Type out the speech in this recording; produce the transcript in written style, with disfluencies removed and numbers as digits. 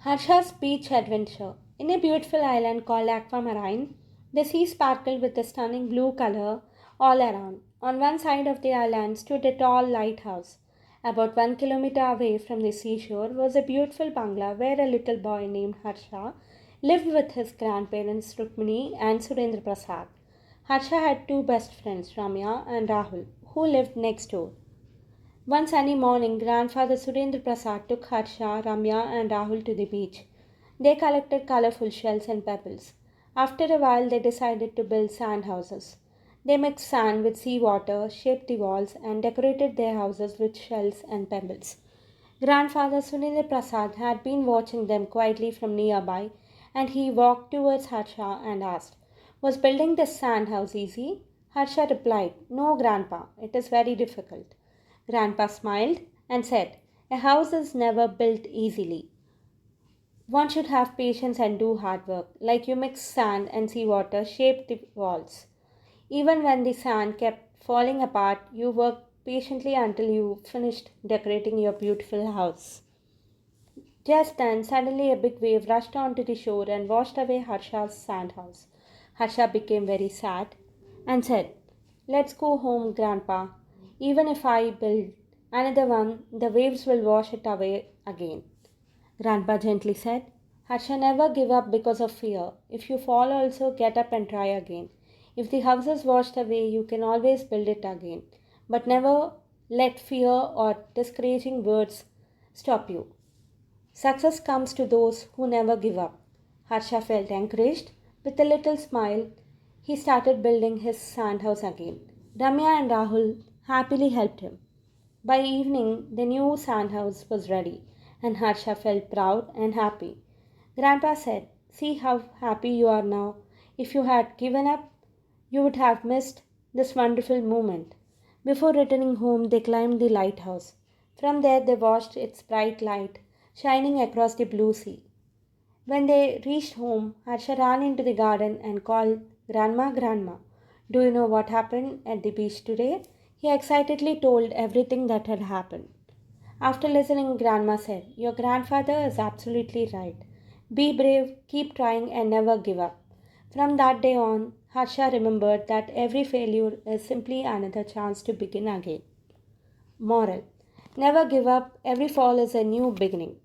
Harsha's beach adventure. In a beautiful island called Aquamarine, the sea sparkled with a stunning blue color all around. On one side of the island stood a tall lighthouse. About 1 kilometer away from the seashore was a beautiful bungalow where a little boy named Harsha lived with his grandparents Rukmini and Surendra Prasad. Harsha had two best friends, Ramya and Rahul, who lived next door. One sunny morning, grandfather Surendra Prasad took Harsha, Ramya, and Rahul to the beach. They collected colorful shells and pebbles. After a while, they decided to build sand houses. They mixed sand with sea water, shaped the walls, and decorated their houses with shells and pebbles. Grandfather Surendra Prasad had been watching them quietly from nearby, and he walked towards Harsha and asked, "Was building this sand house easy?" Harsha replied, "No, Grandpa, it is very difficult." Grandpa smiled and said, "A house is never built easily. One should have patience and do hard work. Like you mix sand and seawater, shape the walls. Even when the sand kept falling apart, you worked patiently until you finished decorating your beautiful house." Just then, suddenly a big wave rushed onto the shore and washed away Harsha's sand house. Harsha became very sad and said, "Let's go home, Grandpa. Even if I build another one, the waves will wash it away again." Grandpa gently said, "Harsha, never give up because of fear. If you fall, also get up and try again. If the house is washed away, you can always build it again. But never let fear or discouraging words stop you. Success comes to those who never give up." Harsha felt encouraged. With a little smile, he started building his sand house again. Ramya and Rahul happily helped him. By evening, the new sand house was ready, and Harsha felt proud and happy. Grandpa said, "See how happy you are now. If you had given up, you would have missed this wonderful moment." Before returning home, they climbed the lighthouse. From there, they watched its bright light shining across the blue sea. When they reached home, Harsha ran into the garden and called, "Grandma, Grandma, do you know what happened at the beach today?" He excitedly told everything that had happened. After listening, Grandma said, "Your grandfather is absolutely right. Be brave, keep trying, and never give up." From that day on, Harsha remembered that every failure is simply another chance to begin again. Moral: never give up, every fall is a new beginning.